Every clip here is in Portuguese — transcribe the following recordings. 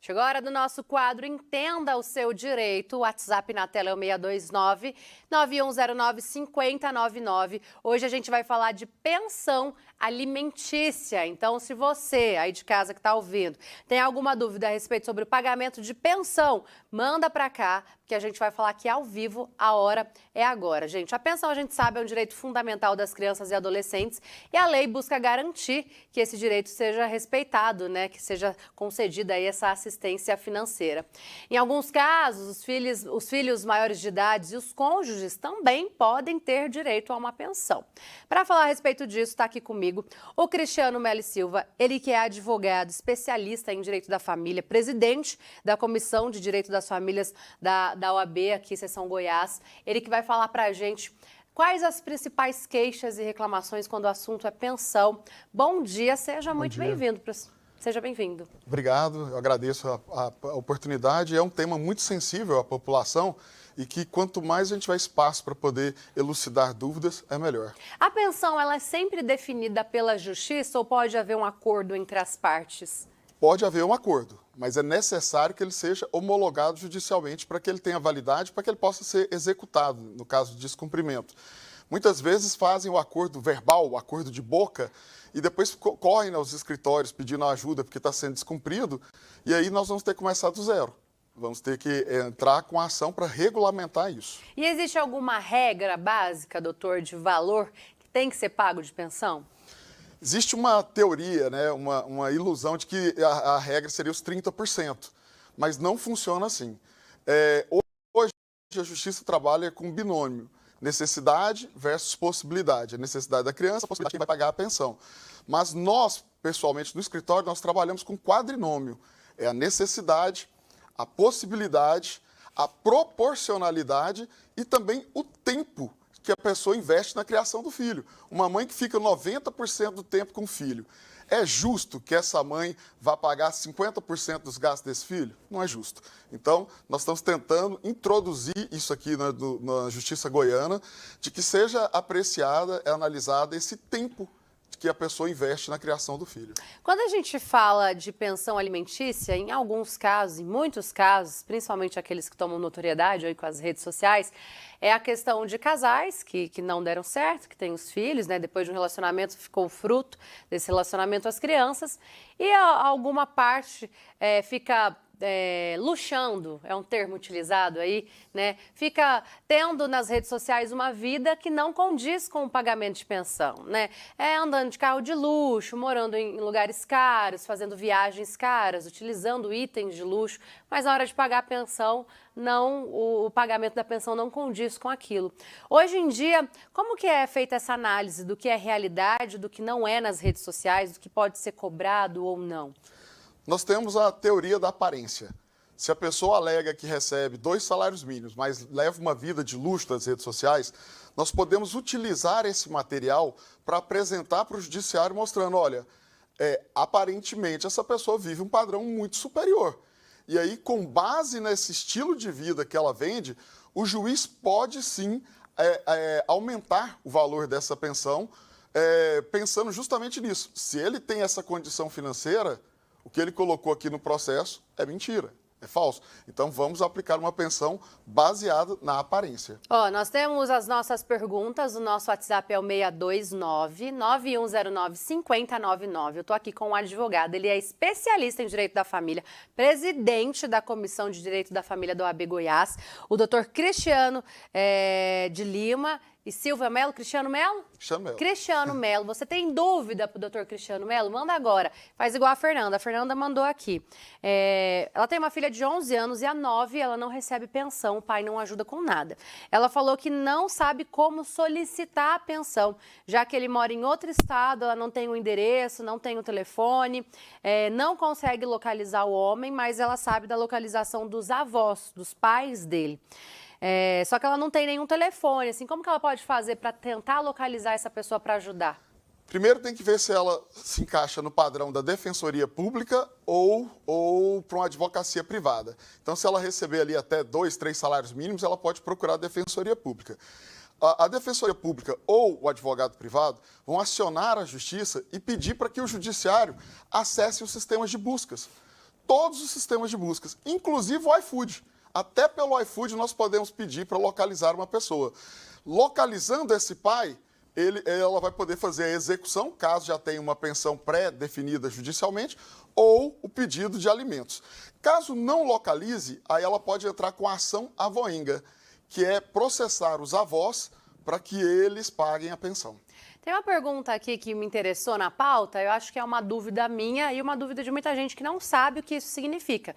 Chegou a hora do nosso quadro Entenda o Seu Direito. O WhatsApp na tela é o 629-9109-5099. Hoje a gente vai falar de pensão alimentícia. Então, se você aí de casa que está ouvindo tem alguma dúvida a respeito sobre o pagamento de pensão, manda para cá, que a gente vai falar aqui ao vivo. A hora é agora, gente. A pensão, a gente sabe, é um direito fundamental das crianças e adolescentes e a lei busca garantir que esse direito seja respeitado, né? Que seja concedida aí essa assistência financeira. Em alguns casos, os filhos maiores de idade e os cônjuges também podem ter direito a uma pensão. Para falar a respeito disso, está aqui comigo o Cristiano Melo Silva, ele que é advogado, especialista em direito da família, presidente da Comissão de Direito das Famílias da OAB aqui, Seção Goiás. Ele que vai falar para a gente quais as principais queixas e reclamações quando o assunto é pensão. Bom dia, seja muito bem-vindo. Seja bem-vindo. Obrigado, eu agradeço a oportunidade. É um tema muito sensível à população e que quanto mais a gente tiver espaço para poder elucidar dúvidas, é melhor. A pensão, ela é sempre definida pela justiça ou pode haver um acordo entre as partes? Pode haver um acordo, mas é necessário que ele seja homologado judicialmente para que ele tenha validade, para que ele possa ser executado no caso de descumprimento. Muitas vezes fazem o acordo verbal, o acordo de boca, e depois correm aos escritórios pedindo ajuda porque está sendo descumprido, e aí nós vamos ter que começar do zero. Vamos ter que entrar com a ação para regulamentar isso. E existe alguma regra básica, doutor, de valor que tem que ser pago de pensão? Existe uma teoria, né, uma ilusão de que a regra seria os 30%, mas não funciona assim. Hoje a justiça trabalha com binômio. Necessidade versus possibilidade. A necessidade da criança, a possibilidade de quem vai pagar a pensão. Mas nós, pessoalmente, no escritório, nós trabalhamos com quadrinômio. É a necessidade, a possibilidade, a proporcionalidade e também o tempo que a pessoa investe na criação do filho. Uma mãe que fica 90% do tempo com o filho. É justo que essa mãe vá pagar 50% dos gastos desse filho? Não é justo. Então, nós estamos tentando introduzir isso aqui na Justiça Goiana, de que seja apreciada, analisada esse tempo que a pessoa investe na criação do filho. Quando a gente fala de pensão alimentícia, em alguns casos, em muitos casos, principalmente aqueles que tomam notoriedade aí com as redes sociais, é a questão de casais que não deram certo, que têm os filhos, né? Depois de um relacionamento ficou fruto desse relacionamento as crianças, e alguma parte fica luxando, é um termo utilizado aí, né? Fica tendo nas redes sociais uma vida que não condiz com o pagamento de pensão, né? Andando de carro de luxo, morando em lugares caros, fazendo viagens caras, utilizando itens de luxo, mas na hora de pagar a pensão, o pagamento da pensão não condiz com aquilo. Hoje em dia, como que é feita essa análise do que é realidade, do que não é nas redes sociais, do que pode ser cobrado ou não? Nós temos a teoria da aparência. Se a pessoa alega que recebe 2 salários mínimos, mas leva uma vida de luxo nas redes sociais, nós podemos utilizar esse material para apresentar para o judiciário mostrando, olha, aparentemente essa pessoa vive um padrão muito superior. E aí, com base nesse estilo de vida que ela vende, o juiz pode sim aumentar o valor dessa pensão, pensando justamente nisso. Se ele tem essa condição financeira, o que ele colocou aqui no processo é mentira, é falso. Então, vamos aplicar uma pensão baseada na aparência. Nós temos as nossas perguntas, o nosso WhatsApp é o 629-9109-5099. Eu estou aqui com um advogado, ele é especialista em Direito da Família, presidente da Comissão de Direito da Família da OAB Goiás, o doutor Cristiano de Lima e Silva Melo, Cristiano Melo? Cristiano Melo. Você tem dúvida para o doutor Cristiano Melo? Manda agora. Faz igual a Fernanda. A Fernanda mandou aqui. Ela tem uma filha de 11 anos e a 9 ela não recebe pensão, o pai não ajuda com nada. Ela falou que não sabe como solicitar a pensão, já que ele mora em outro estado, ela não tem o endereço, não tem o telefone, não consegue localizar o homem, mas ela sabe da localização dos avós, dos pais dele. Só que ela não tem nenhum telefone, assim, como que ela pode fazer para tentar localizar essa pessoa para ajudar? Primeiro tem que ver se ela se encaixa no padrão da defensoria pública ou para uma advocacia privada. Então, se ela receber ali até 2, 3 salários mínimos, ela pode procurar a defensoria pública. A defensoria pública ou o advogado privado vão acionar a justiça e pedir para que o judiciário acesse os sistemas de buscas. todos os sistemas de buscas, inclusive o iFood. Até pelo iFood nós podemos pedir para localizar uma pessoa. Localizando esse pai, ela vai poder fazer a execução, caso já tenha uma pensão pré-definida judicialmente, ou o pedido de alimentos. Caso não localize, aí ela pode entrar com a ação avoenga, que é processar os avós para que eles paguem a pensão. Tem uma pergunta aqui que me interessou na pauta, eu acho que é uma dúvida minha e uma dúvida de muita gente que não sabe o que isso significa.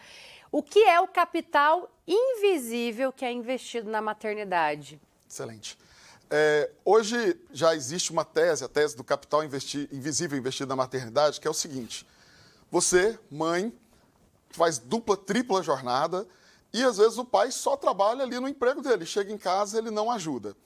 O que é o capital invisível que é investido na maternidade? Excelente. Hoje já existe uma tese, a tese do capital invisível investido na maternidade, que é o seguinte: você, mãe, faz dupla, tripla jornada e às vezes o pai só trabalha ali no emprego dele, chega em casa ele não ajuda.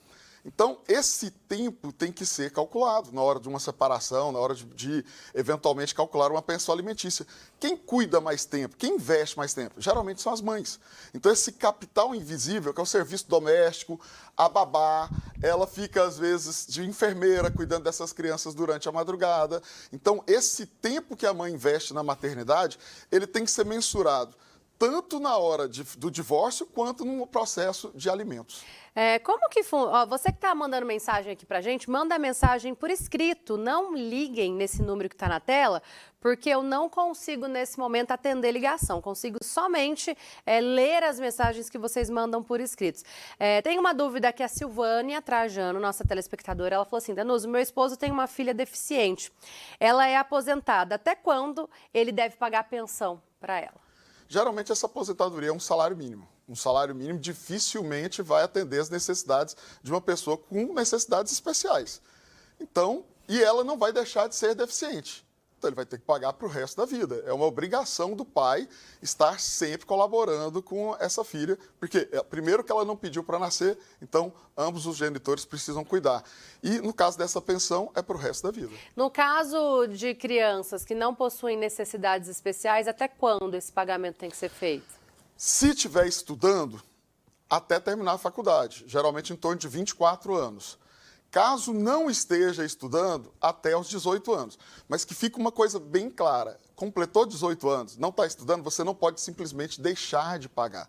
Então, esse tempo tem que ser calculado na hora de uma separação, na hora de eventualmente calcular uma pensão alimentícia. Quem cuida mais tempo, quem investe mais tempo? Geralmente são as mães. Então, esse capital invisível, que é o serviço doméstico, a babá, ela fica, às vezes, de enfermeira, cuidando dessas crianças durante a madrugada. Então, esse tempo que a mãe investe na maternidade, ele tem que ser mensurado tanto na hora do divórcio quanto no processo de alimentos. Como que você que está mandando mensagem aqui pra gente, manda a mensagem por escrito, não liguem nesse número que está na tela, porque eu não consigo nesse momento atender ligação, consigo somente ler as mensagens que vocês mandam por escritos. Tem uma dúvida que a Silvânia Trajano, nossa telespectadora, ela falou assim: Danuso, meu esposo tem uma filha deficiente, ela é aposentada, até quando ele deve pagar pensão para ela? Geralmente essa aposentadoria é um salário mínimo. Um salário mínimo dificilmente vai atender as necessidades de uma pessoa com necessidades especiais. Então, e ela não vai deixar de ser deficiente. Então, ele vai ter que pagar para o resto da vida. É uma obrigação do pai estar sempre colaborando com essa filha, porque, primeiro, que ela não pediu para nascer, então, ambos os genitores precisam cuidar. E, no caso dessa pensão, é para o resto da vida. No caso de crianças que não possuem necessidades especiais, até quando esse pagamento tem que ser feito? Se estiver estudando, até terminar a faculdade, geralmente em torno de 24 anos. Caso não esteja estudando, até os 18 anos. Mas que fique uma coisa bem clara: completou 18 anos, não está estudando, você não pode simplesmente deixar de pagar.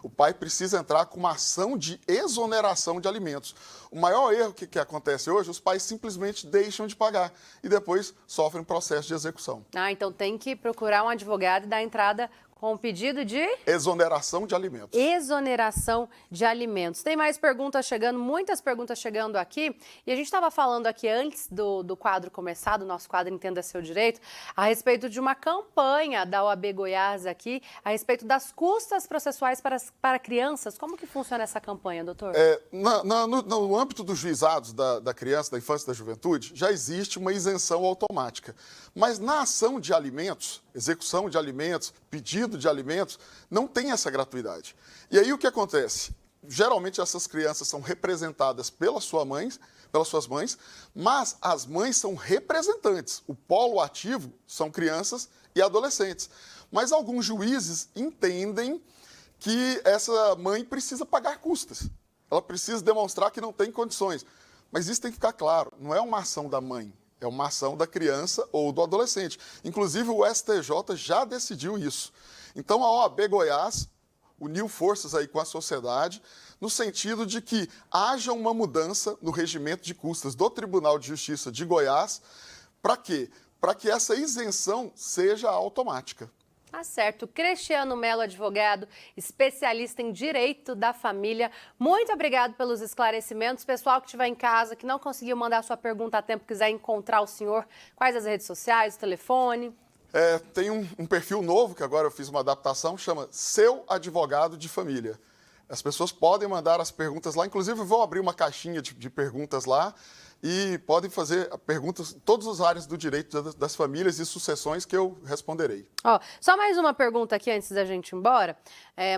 O pai precisa entrar com uma ação de exoneração de alimentos. O maior erro que acontece hoje, os pais simplesmente deixam de pagar e depois sofrem um processo de execução. Então tem que procurar um advogado e dar entrada com o pedido de... exoneração de alimentos. Exoneração de alimentos. Tem mais perguntas chegando, muitas perguntas chegando aqui. E a gente estava falando aqui antes do quadro começar, do nosso quadro Entenda Seu Direito, a respeito de uma campanha da OAB Goiás aqui, a respeito das custas processuais para crianças. Como que funciona essa campanha, doutor? No âmbito dos juizados da criança, da infância e da juventude, já existe uma isenção automática. Mas na ação de alimentos, execução de alimentos, pedido de alimentos, não tem essa gratuidade. E aí o que acontece? Geralmente essas crianças são representadas pelas suas mães, mas as mães são representantes. O polo ativo são crianças e adolescentes. Mas alguns juízes entendem que essa mãe precisa pagar custas. Ela precisa demonstrar que não tem condições. Mas isso tem que ficar claro, não é uma ação da mãe. É uma ação da criança ou do adolescente. Inclusive, o STJ já decidiu isso. Então, a OAB Goiás uniu forças aí com a sociedade no sentido de que haja uma mudança no regimento de custas do Tribunal de Justiça de Goiás. Para quê? Para que essa isenção seja automática. Tá certo. Cristiano Melo, advogado, especialista em direito da família. Muito obrigado pelos esclarecimentos. Pessoal que estiver em casa, que não conseguiu mandar sua pergunta a tempo, quiser encontrar o senhor, quais as redes sociais, o telefone? Tem um perfil novo, que agora eu fiz uma adaptação, chama Seu Advogado de Família. As pessoas podem mandar as perguntas lá, inclusive eu vou abrir uma caixinha de perguntas lá, e podem fazer perguntas em todas as áreas do direito das famílias e sucessões que eu responderei. Só mais uma pergunta aqui antes da gente ir embora.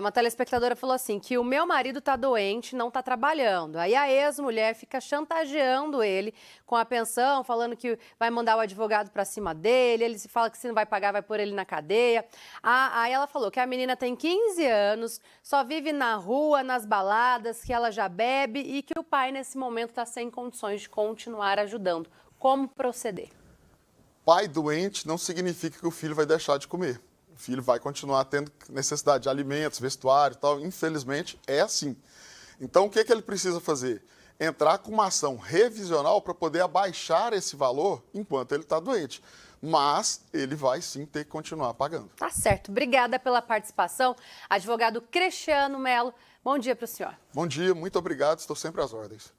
Uma telespectadora falou assim, que o meu marido está doente, não está trabalhando. Aí a ex-mulher fica chantageando ele com a pensão, falando que vai mandar o advogado para cima dele, ele se fala que se não vai pagar, vai pôr ele na cadeia. Aí ela falou que a menina tem 15 anos, só vive na rua, nas baladas, que ela já bebe e que o pai nesse momento está sem condições de continuar ajudando. Como proceder? Pai doente não significa que o filho vai deixar de comer. O filho vai continuar tendo necessidade de alimentos, vestuário e tal. Infelizmente, é assim. Então, o que ele precisa fazer? Entrar com uma ação revisional para poder abaixar esse valor enquanto ele está doente. Mas ele vai sim ter que continuar pagando. Tá certo. Obrigada pela participação. Advogado Cristiano Melo, bom dia para o senhor. Bom dia, muito obrigado, estou sempre às ordens.